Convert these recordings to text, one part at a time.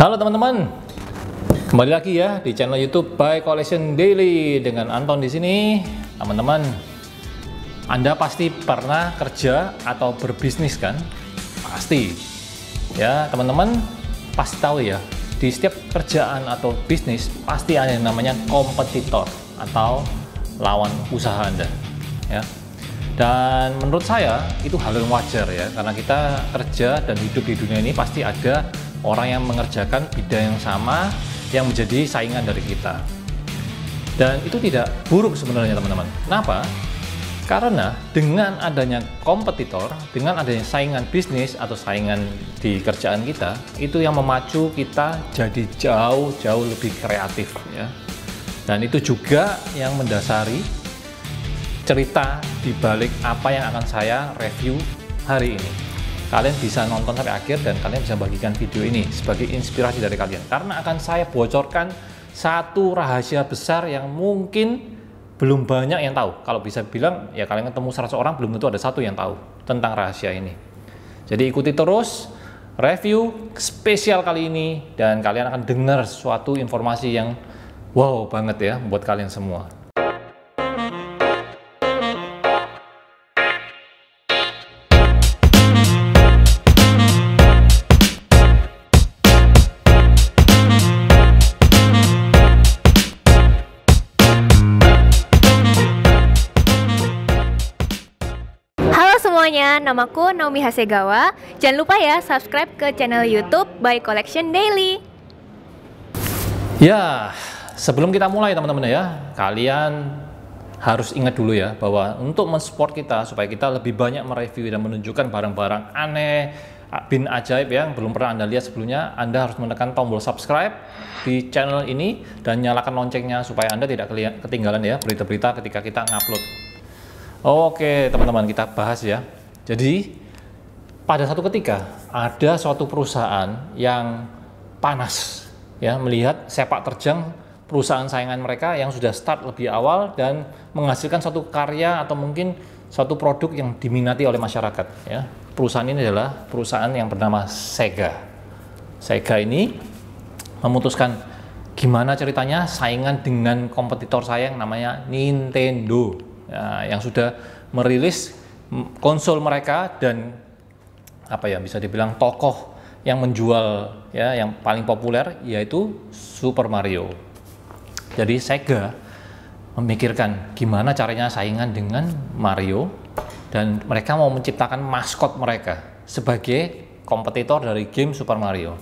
Halo teman-teman, kembali lagi ya di channel YouTube Buy Collection Daily dengan Anton di sini. Teman-teman, Anda pasti pernah kerja atau berbisnis kan? Pasti. Ya, teman-teman pasti tahu ya, di setiap kerjaan atau bisnis pasti ada yang namanya kompetitor atau lawan usaha Anda. Ya. Dan menurut saya itu hal yang wajar ya, karena kita kerja dan hidup di dunia ini pasti ada orang yang mengerjakan bidang yang sama yang menjadi saingan dari kita. Dan itu tidak buruk sebenarnya teman-teman. Kenapa? Karena dengan adanya kompetitor, dengan adanya saingan bisnis atau saingan di kerjaan kita, itu yang memacu kita jadi jauh lebih kreatif ya. Dan itu juga yang mendasari cerita di balik apa yang akan saya review hari ini. Kalian bisa nonton sampai akhir dan kalian bisa bagikan video ini sebagai inspirasi dari kalian, karena akan saya bocorkan satu rahasia besar yang mungkin belum banyak yang tahu. Kalau bisa bilang ya, kalian ketemu 100 orang belum tentu ada satu yang tahu tentang rahasia ini. Jadi ikuti terus review spesial kali ini dan kalian akan dengar suatu informasi yang wow banget ya buat kalian semua. Semuanya, namaku Naomi Hasegawa. Jangan lupa ya subscribe ke channel YouTube Buy Collection Daily. Ya, sebelum kita mulai teman-teman ya, kalian harus ingat dulu ya bahwa untuk mensupport kita supaya kita lebih banyak mereview dan menunjukkan barang-barang aneh, bin ajaib yang belum pernah Anda lihat sebelumnya, Anda harus menekan tombol subscribe di channel ini dan nyalakan loncengnya supaya Anda tidak ketinggalan ya berita-berita ketika kita ngupload. Oke teman-teman, kita bahas ya. Jadi pada satu ketika ada suatu perusahaan yang panas ya melihat sepak terjang perusahaan saingan mereka yang sudah start lebih awal dan menghasilkan suatu karya atau mungkin suatu produk yang diminati oleh masyarakat ya. Perusahaan ini adalah perusahaan yang bernama Sega. Sega ini memutuskan gimana ceritanya saingan dengan kompetitor saya yang namanya Nintendo. Ya, yang sudah merilis konsol mereka dan apa ya, bisa dibilang tokoh yang menjual ya yang paling populer yaitu Super Mario. Jadi Sega memikirkan gimana caranya saingan dengan Mario dan mereka mau menciptakan maskot mereka sebagai kompetitor dari game Super Mario.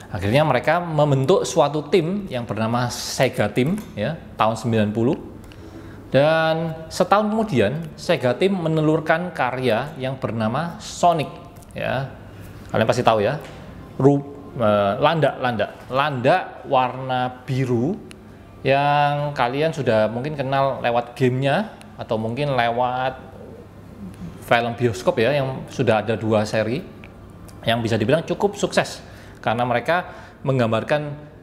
Akhirnya mereka membentuk suatu tim yang bernama Sega Team ya tahun 90. Dan setahun kemudian Sega Team menelurkan karya yang bernama Sonic ya. Kalian pasti tahu ya. Landak warna biru yang kalian sudah mungkin kenal lewat gamenya atau mungkin lewat film bioskop ya, yang sudah ada 2 seri yang bisa dibilang cukup sukses karena mereka menggambarkan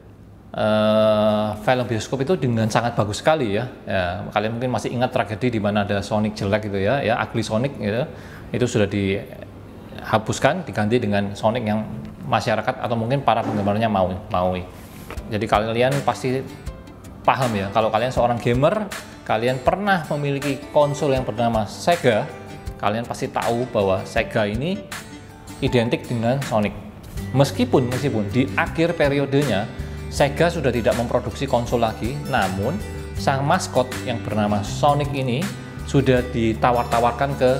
film bioskop itu dengan sangat bagus sekali ya. Ya, kalian mungkin masih ingat tragedi di mana ada Sonic jelek gitu ya, ugly Sonic gitu. Itu sudah dihapuskan, diganti dengan Sonic yang masyarakat atau mungkin para penggemarnya maui. Jadi kalian pasti paham ya, kalau kalian seorang gamer, kalian pernah memiliki konsol yang bernama Sega, kalian pasti tahu bahwa Sega ini identik dengan Sonic. Meskipun di akhir periodenya Sega sudah tidak memproduksi konsol lagi, namun sang maskot yang bernama Sonic ini sudah ditawar-tawarkan ke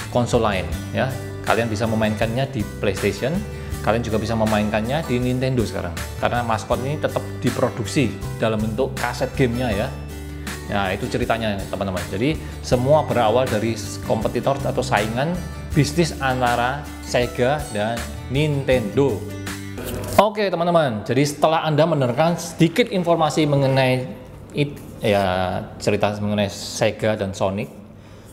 konsol lain ya. Kalian bisa memainkannya di PlayStation, kalian juga bisa memainkannya di Nintendo sekarang. Karena maskot ini tetap diproduksi dalam bentuk kaset gamenya ya. Ya, itu ceritanya teman-teman. Jadi semua berawal dari kompetitor atau saingan bisnis antara Sega dan Nintendo. Oke teman-teman, jadi setelah Anda mendengarkan sedikit informasi mengenai cerita mengenai Sega dan Sonic,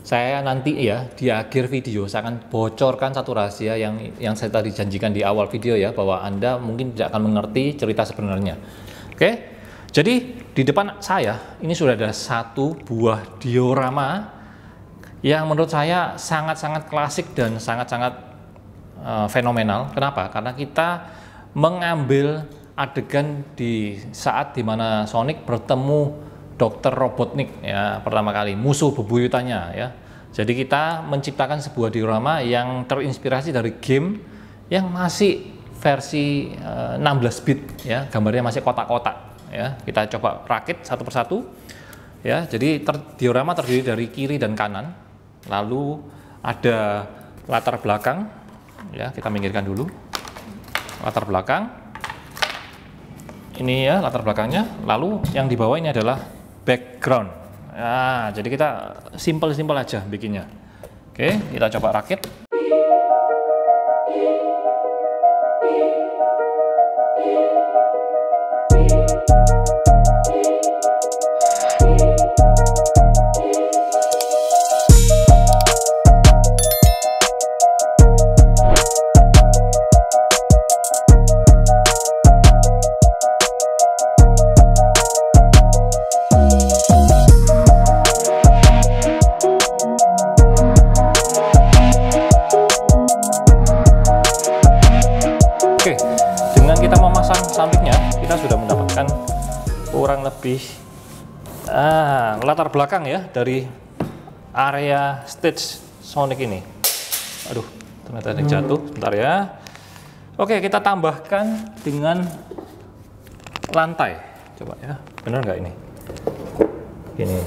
saya nanti ya di akhir video saya akan bocorkan satu rahasia yang saya tadi janjikan di awal video ya, bahwa Anda mungkin tidak akan mengerti cerita sebenarnya. Oke, jadi di depan saya ini sudah ada satu buah diorama yang menurut saya sangat-sangat klasik dan sangat-sangat fenomenal. Kenapa? Karena kita mengambil adegan di saat dimana Sonic bertemu Dr. Robotnik ya, pertama kali musuh bebuyutannya ya. Jadi kita menciptakan sebuah diorama yang terinspirasi dari game yang masih versi 16 bit ya, gambarnya masih kotak-kotak ya. Kita coba rakit satu persatu ya. Jadi diorama terdiri dari kiri dan kanan, lalu ada latar belakang ya, kita minggirkan dulu latar belakang ini ya, latar belakangnya, lalu yang di bawah ini adalah background. Nah, jadi kita simple aja bikinnya. Oke, kita coba rakit. Kita memasang sampingnya, kita sudah mendapatkan kurang lebih latar belakang ya dari area stage Sonic ini. Aduh, ternyata ada yang jatuh, bentar ya. Oke, kita tambahkan dengan lantai. Coba ya, bener nggak ini? Ini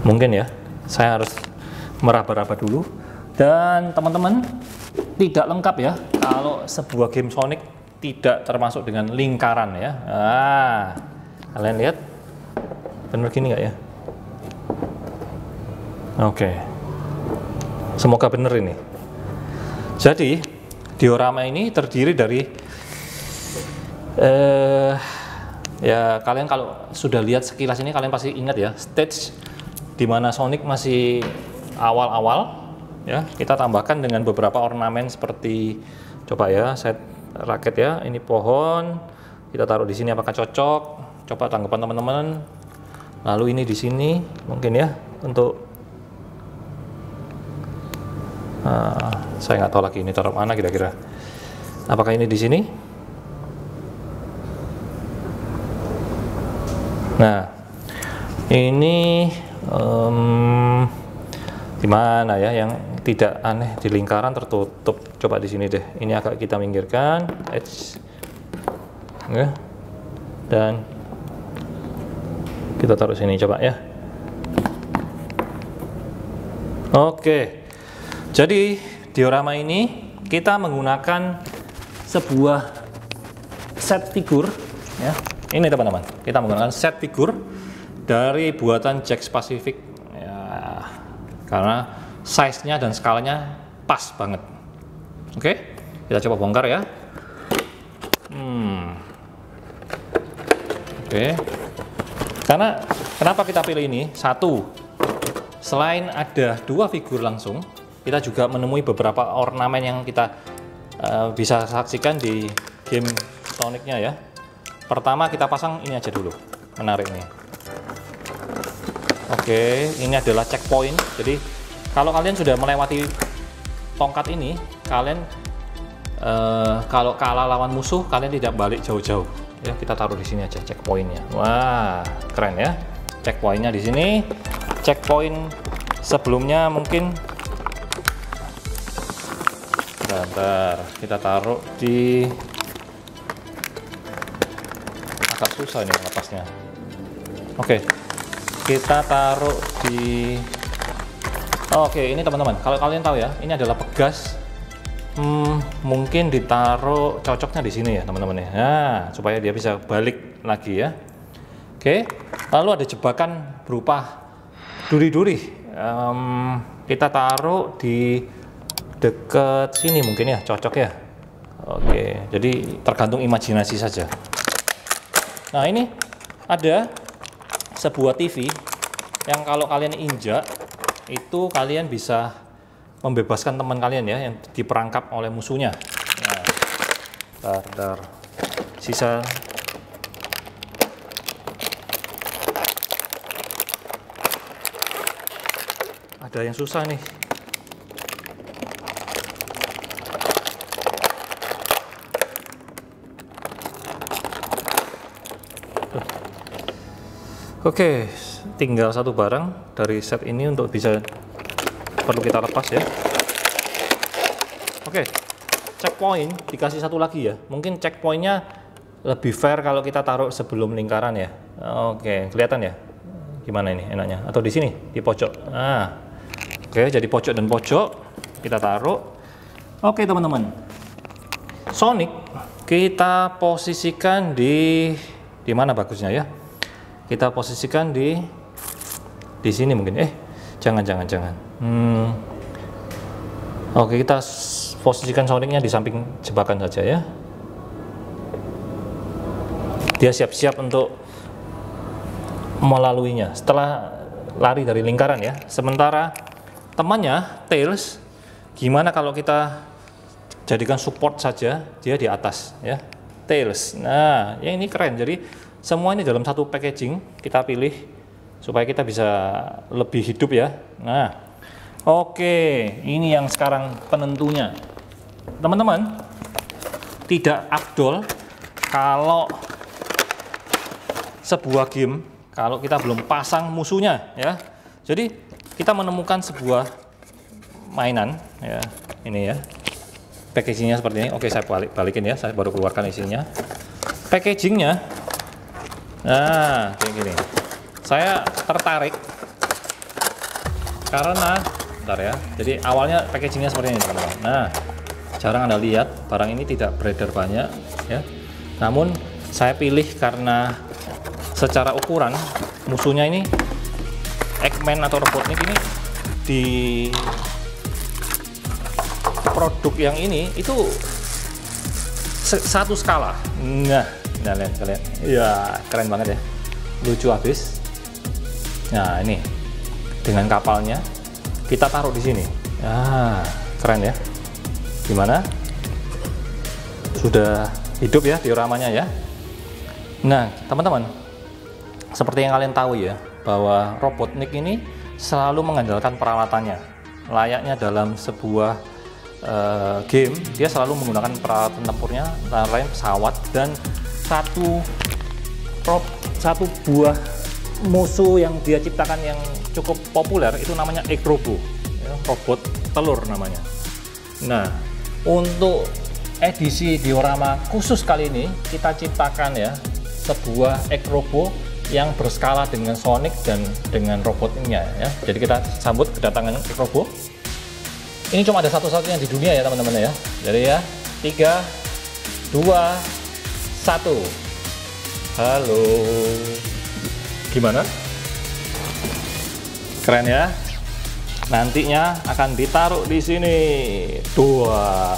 mungkin ya, saya harus meraba-raba dulu. Dan teman-teman, tidak lengkap ya kalau sebuah game Sonic tidak termasuk dengan lingkaran ya. Kalian lihat bener gini nggak ya? Oke, semoga bener ini. Jadi diorama ini terdiri dari ya, kalian kalau sudah lihat sekilas ini kalian pasti ingat ya, stage dimana Sonic masih awal-awal ya. Kita tambahkan dengan beberapa ornamen seperti, coba ya, set raket ya, ini pohon, kita taruh di sini apakah cocok? Coba tanggapan teman-teman. Lalu ini di sini mungkin ya, untuk saya nggak tahu lagi ini taruh mana kira-kira. Apakah ini di sini? Nah, ini gimana ya yang tidak aneh di lingkaran tertutup. Coba di sini deh, ini agak kita minggirkan ya, dan kita taruh sini coba ya. Oke, jadi diorama ini kita menggunakan sebuah set figur ya. Ini teman-teman, kita menggunakan set figur dari buatan Jakks Pacific ya, karena size-nya dan skalanya pas banget. Oke, kita coba bongkar ya. Oke, karena kenapa kita pilih ini? Satu, selain ada dua figur langsung, kita juga menemui beberapa ornamen yang kita bisa saksikan di game Sonic-nya ya. Pertama kita pasang ini aja dulu, menarik nih. Oke, ini adalah checkpoint. Jadi kalau kalian sudah melewati tongkat ini, kalian kalau kalah lawan musuh, kalian tidak balik jauh-jauh. Ya, kita taruh di sini aja checkpointnya. Wah, keren ya. Checkpointnya di sini. Checkpoint sebelumnya mungkin. Bentar, kita taruh di. Agak susah ini lepasnya. Oke, kita taruh di. Oke, ini teman-teman, kalau kalian tahu ya, ini adalah pegas. Mungkin ditaruh cocoknya di sini ya teman-teman ya. Nah, supaya dia bisa balik lagi ya. Oke, lalu ada jebakan berupa duri-duri. Kita taruh di dekat sini mungkin ya, cocok ya. Oke, jadi tergantung imajinasi saja. Nah, ini ada sebuah TV yang kalau kalian injak itu kalian bisa membebaskan teman kalian ya yang diperangkap oleh musuhnya. Nah, sisa ada yang susah nih. Oke, tinggal satu barang dari set ini untuk bisa perlu kita lepas ya. Oke, checkpoint dikasih satu lagi ya. Mungkin checkpointnya lebih fair kalau kita taruh sebelum lingkaran ya. Oke, kelihatan ya? Gimana ini enaknya? Atau di sini, di pojok. Nah, oke, jadi pojok dan pojok kita taruh. Oke teman-teman, Sonic kita posisikan di mana bagusnya ya? Kita posisikan di sini mungkin. Jangan. Oke, kita posisikan Sonicnya di samping jebakan saja ya. Dia siap-siap untuk melaluinya setelah lari dari lingkaran ya. Sementara temannya Tails, gimana kalau kita jadikan support saja, dia di atas ya, Tails. Nah, ya ini keren. Jadi semua ini dalam satu packaging kita pilih supaya kita bisa lebih hidup ya. Nah, oke, ini yang sekarang penentunya. Teman-teman, tidak afdol kalau sebuah game kalau kita belum pasang musuhnya ya. Jadi kita menemukan sebuah mainan ya, ini ya. Packagingnya seperti ini. Oke, saya balikin ya, saya baru keluarkan isinya. Packagingnya, nah kayak gini. Saya tertarik karena, bentar ya, jadi awalnya packagingnya seperti ini teman-teman. Nah, jarang Anda lihat barang ini tidak beredar banyak ya. Namun saya pilih karena secara ukuran musuhnya ini Eggman atau Robotnik ini di produk yang ini itu satu skala. Nah, lihat kalian. Ya, keren banget ya. Lucu habis. Nah, ini dengan kapalnya kita taruh di sini. Ah, keren ya. Gimana? Sudah hidup ya dioramanya ya. Nah, teman-teman, seperti yang kalian tahu ya, bahwa Robotnik ini selalu mengandalkan peralatannya. Layaknya dalam sebuah game, dia selalu menggunakan peralatan tempurnya, antara lain pesawat, dan satu buah musuh yang dia ciptakan yang cukup populer itu namanya Egg Robo ya, robot telur namanya. Nah, untuk edisi diorama khusus kali ini kita ciptakan ya sebuah Egg Robo yang berskala dengan Sonic dan dengan robotnya ya. Jadi kita sambut kedatangan Egg Robo. Ini cuma ada satu-satunya di dunia ya teman-teman ya. Jadi ya, 3, 2, 1. Halo. Gimana? Keren ya? Nantinya akan ditaruh di sini. Duar.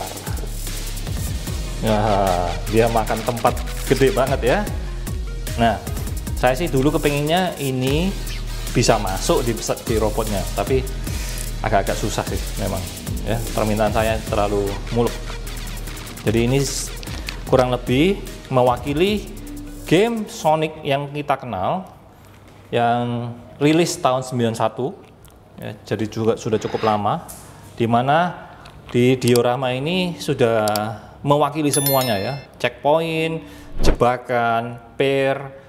Nah, dia makan tempat gede banget ya. Nah, saya sih dulu kepinginnya ini bisa masuk di robotnya, tapi agak-agak susah sih memang ya, permintaan saya terlalu muluk. Jadi ini kurang lebih mewakili game Sonic yang kita kenal yang rilis tahun 91 ya, jadi juga sudah cukup lama, dimana di diorama ini sudah mewakili semuanya ya, checkpoint, jebakan, pair,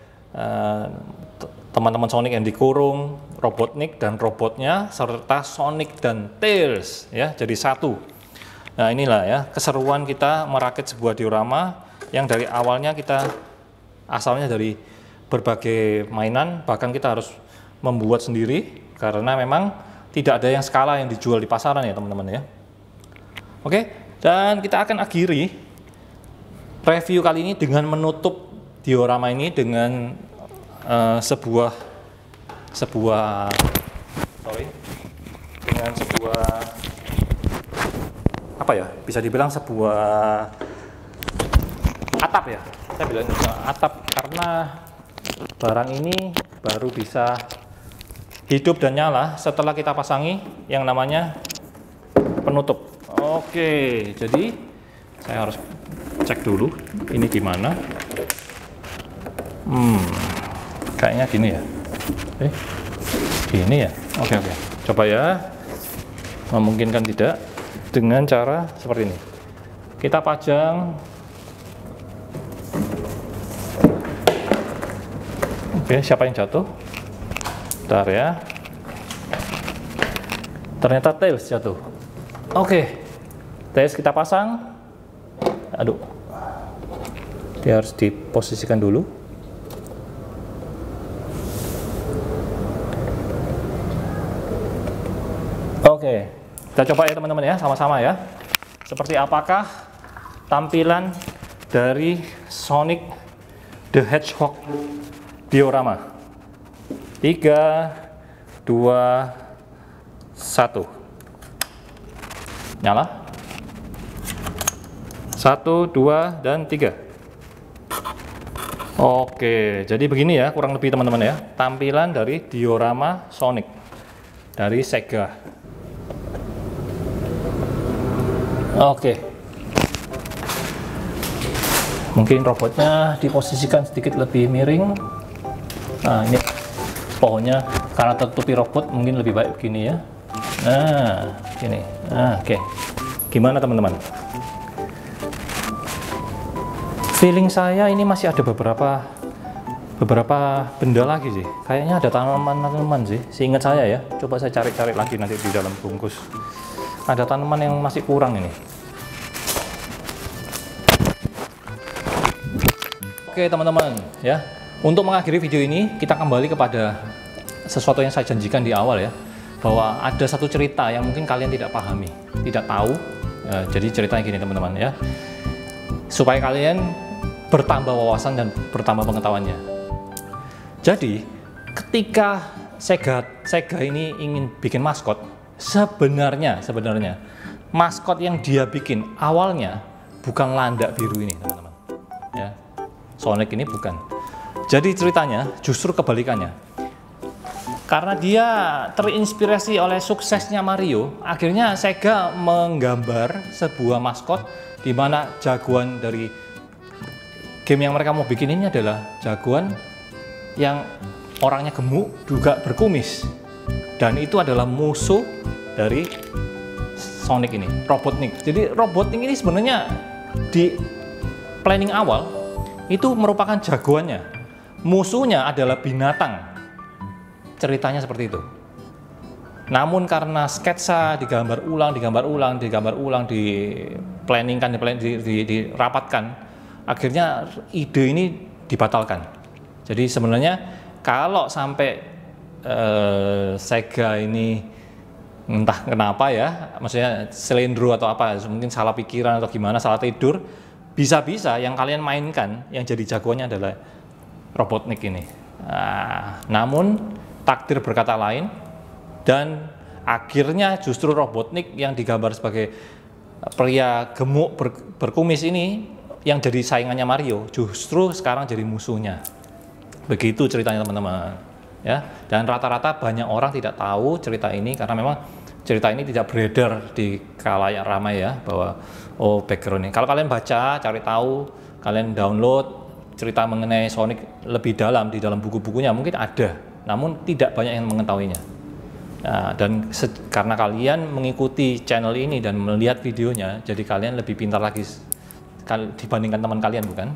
teman-teman Sonic yang dikurung, Robotnik dan robotnya, serta Sonic dan Tails ya, jadi satu. Nah, inilah ya keseruan kita merakit sebuah diorama yang dari awalnya kita asalnya dari berbagai mainan, bahkan kita harus membuat sendiri karena memang tidak ada yang skala yang dijual di pasaran ya teman-teman ya. Oke, dan kita akan akhiri review kali ini dengan menutup diorama ini dengan sebuah apa ya, bisa dibilang sebuah atap ya, saya bilang atap karena barang ini baru bisa hidup dan nyala setelah kita pasangi yang namanya penutup. Oke, jadi saya harus cek dulu ini gimana. Kayaknya gini ya. Gini ya. Oke. Coba ya. Memungkinkan tidak dengan cara seperti ini. Kita pajang Oke, siapa yang jatuh? Bentar ya. Ternyata Tails jatuh. Oke, Tails kita pasang. Aduh, dia harus diposisikan dulu. Oke, kita coba ya teman-teman ya, sama-sama ya. Seperti apakah tampilan dari Sonic the Hedgehog diorama? 3, 2, 1. Nyala. 1, 2, dan 3. Oke, jadi begini ya kurang lebih teman-teman ya, tampilan dari diorama Sonic dari Sega. Oke, mungkin robotnya diposisikan sedikit lebih miring. Nah, ini pohonnya karena tertutupi robot mungkin lebih baik begini ya. Nah, gini. Nah, oke. Gimana teman-teman? Feeling saya ini masih ada beberapa benda lagi sih. Kayaknya ada tanaman-tanaman sih. Seingat saya ya. Coba saya cari-cari lagi nanti di dalam bungkus. Ada tanaman yang masih kurang ini. Oke teman-teman ya. Untuk mengakhiri video ini kita kembali kepada sesuatu yang saya janjikan di awal ya. Bahwa ada satu cerita yang mungkin kalian tidak pahami, tidak tahu. Jadi ceritanya gini teman-teman ya. Supaya kalian bertambah wawasan dan bertambah pengetahuannya. Jadi ketika Sega ini ingin bikin maskot, sebenarnya maskot yang dia bikin awalnya bukan landak biru ini teman-teman ya. Sonic ini bukan. Jadi ceritanya justru kebalikannya. Karena dia terinspirasi oleh suksesnya Mario, akhirnya Sega menggambar sebuah maskot di mana jagoan dari game yang mereka mau bikin ini adalah jagoan yang orangnya gemuk juga berkumis, dan itu adalah musuh dari Sonic ini, Robotnik. Jadi Robotnik ini sebenarnya di planning awal itu merupakan jagoannya, musuhnya adalah binatang. Ceritanya seperti itu. Namun karena sketsa digambar ulang, dirapatkan, akhirnya ide ini dibatalkan. Jadi sebenarnya kalau sampai Sega ini entah kenapa ya, maksudnya selendro atau apa, mungkin salah pikiran atau gimana, salah tidur, bisa-bisa yang kalian mainkan yang jadi jagoannya adalah Robotnik ini. Nah, namun takdir berkata lain, dan akhirnya justru Robotnik yang digambar sebagai pria gemuk berkumis ini yang jadi saingannya Mario, justru sekarang jadi musuhnya. Begitu ceritanya teman-teman ya. Dan rata-rata banyak orang tidak tahu cerita ini karena memang cerita ini tidak beredar di khalayak ramai ya, bahwa oh background ini. Kalau kalian baca, cari tahu, kalian download cerita mengenai Sonic lebih dalam di dalam buku-bukunya mungkin ada, namun tidak banyak yang mengetahuinya. Nah, dan karena kalian mengikuti channel ini dan melihat videonya, jadi kalian lebih pintar lagi dibandingkan teman kalian, bukan?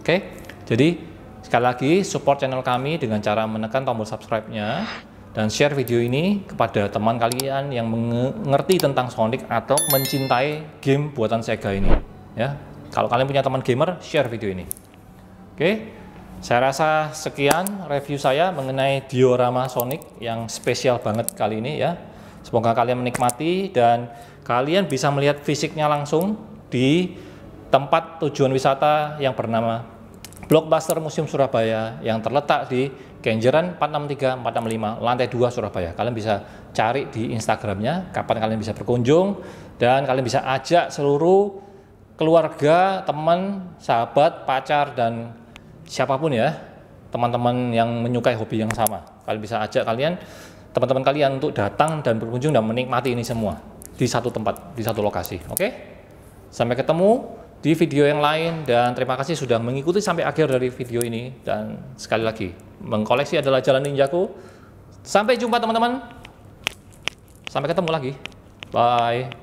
Oke, jadi sekali lagi support channel kami dengan cara menekan tombol subscribe-nya dan share video ini kepada teman kalian yang mengerti tentang Sonic atau mencintai game buatan Sega ini. Ya, kalau kalian punya teman gamer, share video ini. Oke, saya rasa sekian review saya mengenai diorama Sonic yang spesial banget kali ini ya. Semoga kalian menikmati dan kalian bisa melihat fisiknya langsung di tempat tujuan wisata yang bernama Blockbuster Museum Surabaya yang terletak di Kenjeran 463-465 lantai 2 Surabaya. Kalian bisa cari di Instagramnya kapan kalian bisa berkunjung, dan kalian bisa ajak seluruh keluarga, teman, sahabat, pacar, dan siapapun ya, teman-teman yang menyukai hobi yang sama. Kalian bisa ajak teman-teman kalian untuk datang dan berkunjung dan menikmati ini semua di satu tempat, di satu lokasi. Oke? Sampai ketemu di video yang lain, dan terima kasih sudah mengikuti sampai akhir dari video ini. Dan sekali lagi, mengkoleksi adalah jalan ninjaku. Sampai jumpa teman-teman. Sampai ketemu lagi. Bye.